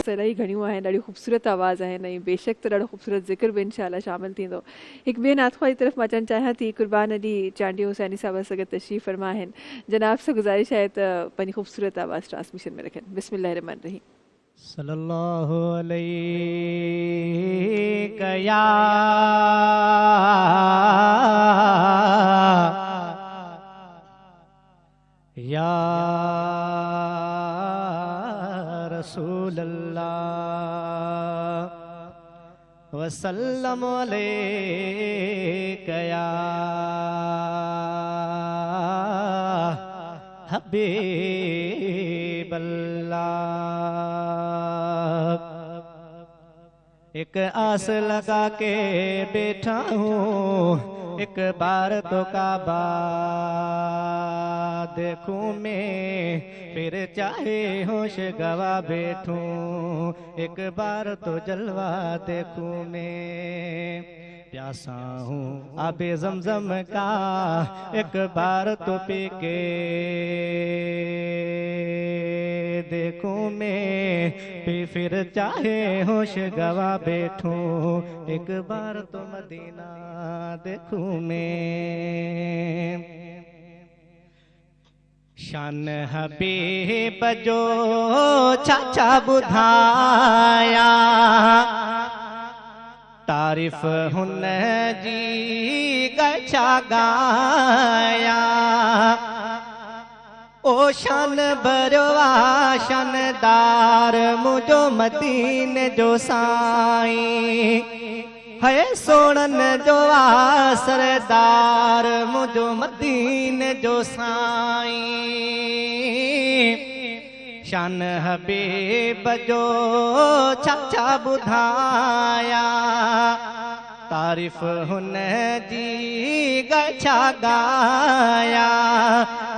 इलाही घणियूं आहिनि, ॾाढी ख़ूबसूरत आवाज़ आहिनि ऐं बेशक त ॾाढो ख़ूबसूरत ज़िक्र बि इंशाअल्लाह शामिल थींदो। हिकु ॿिए नातख़्वाह जी तरफ़ मां अचणु चाहियां थी। क़ुर्बान अली चांडियो हुसैनी साहब सगत तशरीफ़ फरमा आहिनि। जनाब से गुज़ारिश आहे त पंहिंजी ख़ूबसूरत आवाज़ ट्रांसमिशन में रखनि। बिस्मिल्लाहिर्रहमानिर्रहीम। सल्लल्लाहु अलैहि या रसूल अल्लाह वसल्लम अलैका या हबीब अल्लाह। एक आस लगा के बैठा हूँ, एक बार तो काबा देखूं मैं, फिर चाहे होश गवा बैठूं, एक बार तो जलवा देखूं मैं। प्यासा हूँ आबे ज़मज़म का, एक बार तो पी के देखूं मैं, फिर चाहे होश गवा बैठूं, एक बार तो मदीना देखूं मैं। शान हबीब जो चाचा बुधाया, तारीफ हुन जी गचा गाया। ओ शान बरवा शानदार मुझो मदीने जो साईं, है सोनन जो सरदार मुझो मदीने जो साईं। शान हबीब जो चाचा बुधाया, तारीफ हुन जी गचा गाया।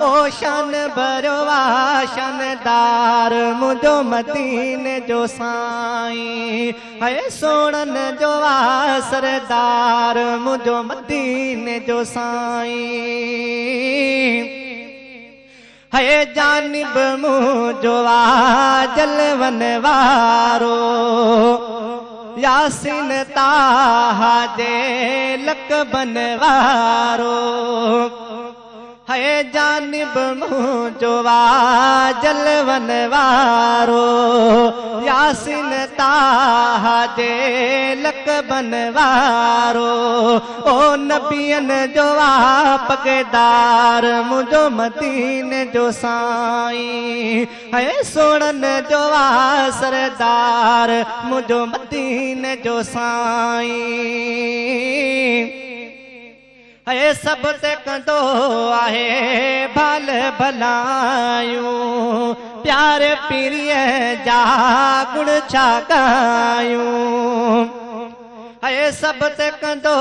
ओ शान बरवा शानदार मुझो मदीने जो साईं, है सोनन जो सरदार मुझो मदीने जो साईं। है जानिब मुझो जलवन वारो, यासीन ताहा जे लक़बन वारो। है जानिब मुझो जलवन वारो, यासीन ताहा जे लक़बन वारो। ओ नबियन जो पगदार मुझो मदीने जो साईं, है सोनन जो सरदार मुझो मदीने जो साईं। है सब ते कंदो आहे भल भलायूं, प्यारे पीरीअ जा गुण छा गायूं। है सब ते कंदो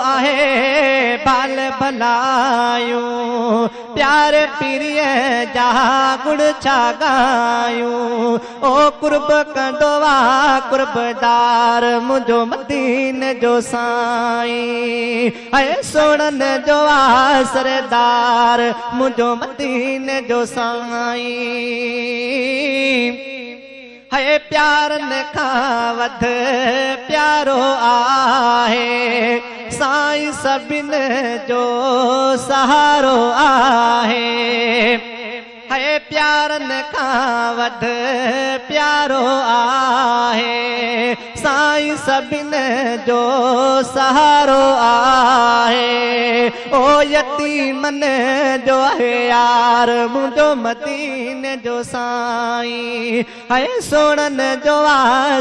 आहे भल भलायूं, प्यारे पीरीअ जा गुण छा गायूं। ओ कुर्ब कंदो कुर्बदार मुझो मदीने जो साईं, है सोनन जो सरदार मुझो मदीने जो साईं। है प्यारन खां वध प्यारो आहे, साईं सभिन जो सहारो आहे। है प्यारन खां वध प्यारो आहे, साईं सभिन जो सहारो आहे। ओ यतीमन जो यार मुझो मदीने जो साईं, है सोनन जो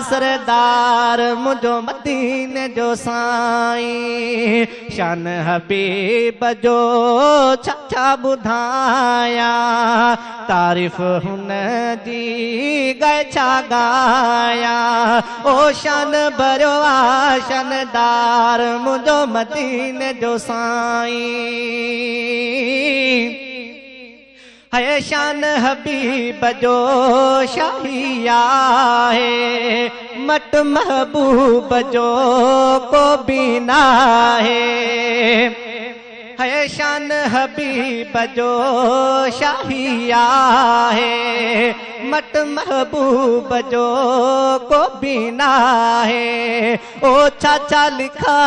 सरदार मुझो मदीने जो साईं। शान हबीब जो चाचा बुधाया, तारीफ हुन जी गचा गाया। ओ शान बरवा शानदार मुझो मदीने जो साईं। है शान हबीब जो शाहिया है, मट महबूब जो को बिना है। है शान हबीब जो शाहिया है, मट महबूब जो को बिना है। ओ चाचा लिखा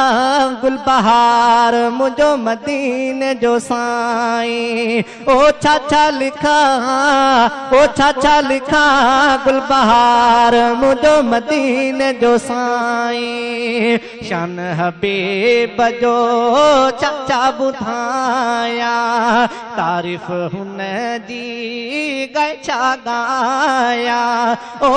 गुलबहार मुझो मदीने जो साईं। ओ चाचा लिखा गुलबहार मुझो मदीने जो साईं। शान हबीब जो चाचा बुधाया तारीफ हुन जी गैछा गाया। ओ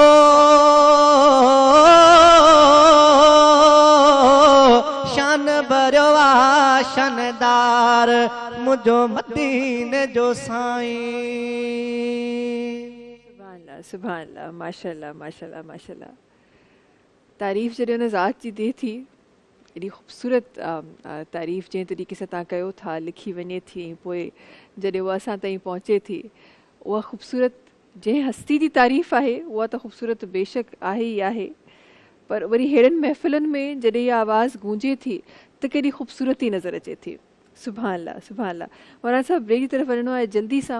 शान बरवा शानदार मुझो मदीने जो साईं। सुभान अल्लाह, माशाल्लाह माशाल्लाह माशाल्लाह। तारीफ़ जॾहिं हुन ज़ात जी ॾिए थी, एॾी ख़ूबसूरत तारीफ़ जंहिं तरीक़े सां तव्हां कयो था, लिखी वञे थी, पोइ जॾहिं उहा असां ताईं पहुचे थी, उहा ख़ूबसूरत जंहिं हस्ती जी तारीफ़ आहे उहा त ख़ूबसूरत बेशक आहे ई आहे, पर वरी अहिड़नि महफ़िलुनि में जॾहिं इहा आवाज़ गूंजे थी त केॾी ख़ूबसूरती नज़र अचे थी। सुभान अल्लाह सुभान अल्लाह। मौलाना साहब ब्रेक जी तरफ़ वञिणो आहे जल्दी सां।